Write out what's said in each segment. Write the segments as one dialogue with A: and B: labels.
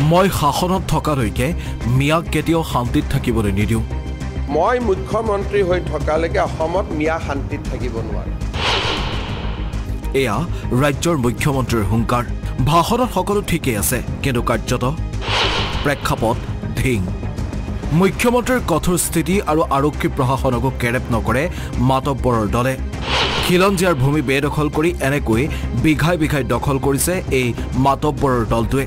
A: মই শাসনত থকালৈকে মিয়াক কেতিয়াও শান্তিত থাকিবলৈ নিদিওঁ
B: মই মুখ্যমন্ত্ৰী হৈ থকালৈকে অসমত মিয়া শান্তিত থাকিব নোৱাৰে
A: এয়া ৰাজ্যৰ মুখ্যমন্ত্ৰীৰ হুংকাৰ ভাষণত সকলো ঠিকেই আছে কিন্তু কাৰ্যত প্ৰেক্ষাপট ধিং মুখ্যমন্ত্ৰীৰ কঠোৰ স্থিতি আৰু আৰক্ষী প্ৰশাসনকো কেৰেপ নকৰে মাতব্বৰৰ দলে খিলঞ্জীয়াৰ ভূমি বেদখল কৰি এনেকৈ বিঘাই বিঘাই দখল কৰিছে এই মাতব্বৰৰ দলটোৱে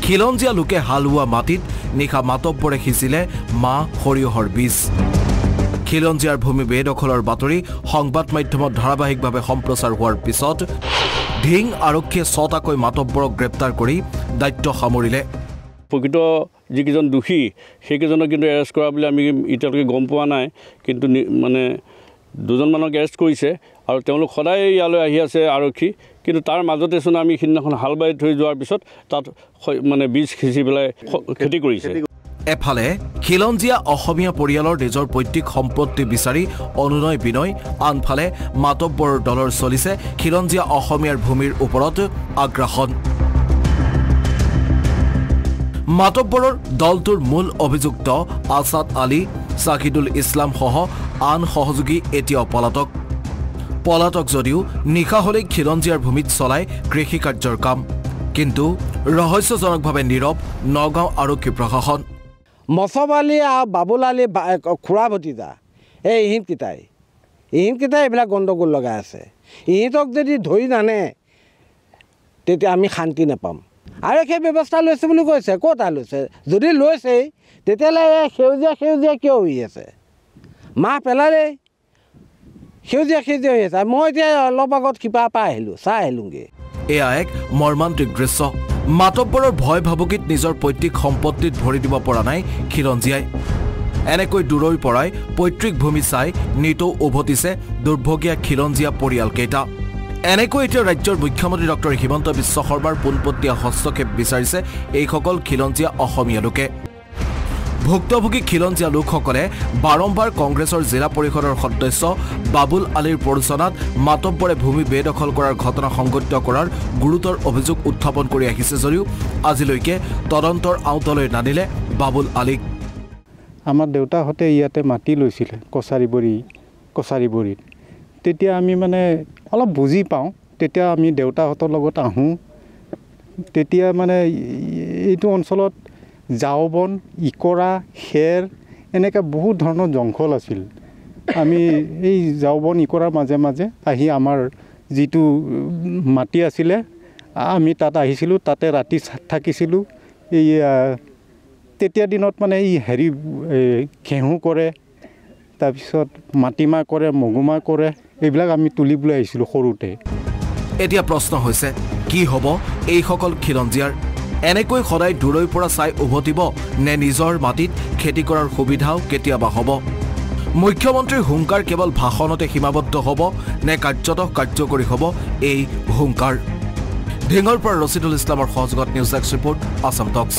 A: খিলঞ্জীয়া লোকে হালোৱা মাটিত নিশা মাতব্বৰে সিঁচিলে মা সৰিয়হৰ বীজ খিলঞ্জীয়াৰ ভূমি বেদখলৰ বাতৰি সংবাদ মাধ্যমত ধাৰাবাহিকভাৱে সম্প্ৰচাৰ হোৱাৰ পিছত ধিং আৰক্ষীয়ে 6টাকৈ মাতব্বৰক গ্ৰেপ্তাৰ কৰি দায়িত্ব সামৰিলে
C: প্ৰকৃত যিকেইজন দোষী সেইকেইজনক কিন্তু এৰেষ্ট কৰা বুলি আমি এতিয়ালৈকে গম পোৱা নাই কিন্তু মানে দুজনমানক এৰেষ্ট কৰিছে আৰু তেওঁলোক সদায় ইয়ালৈ আহি আছে আৰক্ষী কিন্তু তাৰ মাজতে চোন আমি সিদিনাখন হাল বাই থৈ যোৱাৰ পিছত তাত মানে বীজ সিঁচি পেলাই খেতি কৰিছে
A: এফালে খিলঞ্জীয়া অসমীয়া পৰিয়ালৰ নিজৰ পৈতৃক সম্পত্তি বিচাৰি অনুনয় বিনয় আনফালে মাতব্বৰৰ দলৰ চলিছে খিলঞ্জীয়া অসমীয়াৰ ভূমিৰ ওপৰত আগ্ৰাসন মাতব্বৰৰ দলটোৰ মূল অভিযুক্ত আছাদ আলী সাকিদুল ইছলাম সহ আন সহযোগী এতিয়াও পলাতক যদিও নিশা হলে খিলঞ্জীয়াৰ ভূমিত চলায় কৃষি কাৰ্যৰ কাম কিন্তু ৰহস্যজনকভাৱে নীৰৱ নগাঁও আৰক্ষী প্ৰশাসন
D: মছব আলী আৰু বাবুল আলী খুৰা ভতিজা এই ইহঁতকেইটাই এইবিলাক গণ্ডগোল লগাই আছে ইহঁতক যদি ধৰি নানে তেতিয়া আমি শান্তি নাপাম আৰু সেই ব্যৱস্থা লৈছে বুলি কৈছে ক'ত লৈছে যদি লৈছেই তেতিয়াহ'লে সেউজীয়া কিয় হৈ আছে মাহ পেলালেই সেউজীয়া হৈ আছে মই এতিয়া অলপ আগত কিবা পৰা চাই আহিলোঁগৈ
A: এয়া এক মৰ্মান্তিক দৃশ্য মাতব্বৰৰ ভয় ভাবুকিত নিজৰ পৈতৃক সম্পত্তিত ভৰি দিব পৰা নাই খিলঞ্জীয়াই এনেকৈ দূৰৈৰ পৰাই পৈতৃক ভূমি চাই নিতৌ উভতিছে দুৰ্ভগীয়া খিলঞ্জীয়া পৰিয়ালকেইটা এনেকৈ এতিয়া ৰাজ্যৰ মুখ্যমন্ত্ৰী ডক্টৰ হিমন্ত বিশ্ব শৰ্মাৰ পোনপটীয়া হস্তক্ষেপ বিচাৰিছে এইসকল খিলঞ্জীয়া অসমীয়া লোকে ভুক্তভোগী খিলঞ্জীয়া লোকসকলে বাৰম্বাৰ কংগ্ৰেছৰ জিলা পৰিষদৰ সদস্য বাবুল আলীৰ প্ৰৰোচনাত মাতব্বৰে ভূমি বেদখল কৰাৰ ঘটনা সংঘটিত কৰাৰ গুৰুতৰ অভিযোগ উত্থাপন কৰি আহিছে যদিও আজিলৈকে তদন্তৰ আওতালৈ নানিলে বাবুল আলীক
E: আমাৰ দেউতাহঁতে ইয়াতে মাটি লৈছিলে কছাৰীবৰীত তেতিয়া আমি মানে অলপ বুজি পাওঁ তেতিয়া আমি দেউতাহঁতৰ লগত আহোঁ তেতিয়া মানে এইটো অঞ্চলত জাওবন ইকৰা খেৰ এনেকৈ বহুত ধৰণৰ জংঘল আছিল আমি এই জাওবন ইকৰাৰ মাজে মাজে আহি আমাৰ যিটো মাটি আছিলে আমি তাত আহিছিলোঁ তাতে ৰাতি থাকিছিলোঁ এই তেতিয়া দিনত মানে এই ঘেঁহু কৰে তাৰপিছত মাটিমাহ কৰে মগুমাহ কৰে এইবিলাক আমি তুলিবলৈ আহিছিলোঁ সৰুতে
A: এতিয়া প্ৰশ্ন হৈছে কি হ'ব এইসকল খিলঞ্জীয়াৰ এনেকৈ সদায় দূৰৈৰ পৰা চাই উভতিব নে নিজৰ মাটিত খেতি কৰাৰ সুবিধাও কেতিয়াবা হ'ব মুখ্যমন্ত্ৰীৰ হুংকাৰ কেৱল ভাষণতে সীমাবদ্ধ হ'ব নে কাৰ্যত কাৰ্যকৰী হ'ব এই হুংকাৰ ধিঙৰ পৰা ৰচিদুল ইছলামৰ সহযোগত নিউজ এক্স ৰিপৰ্ট আসাম টক্স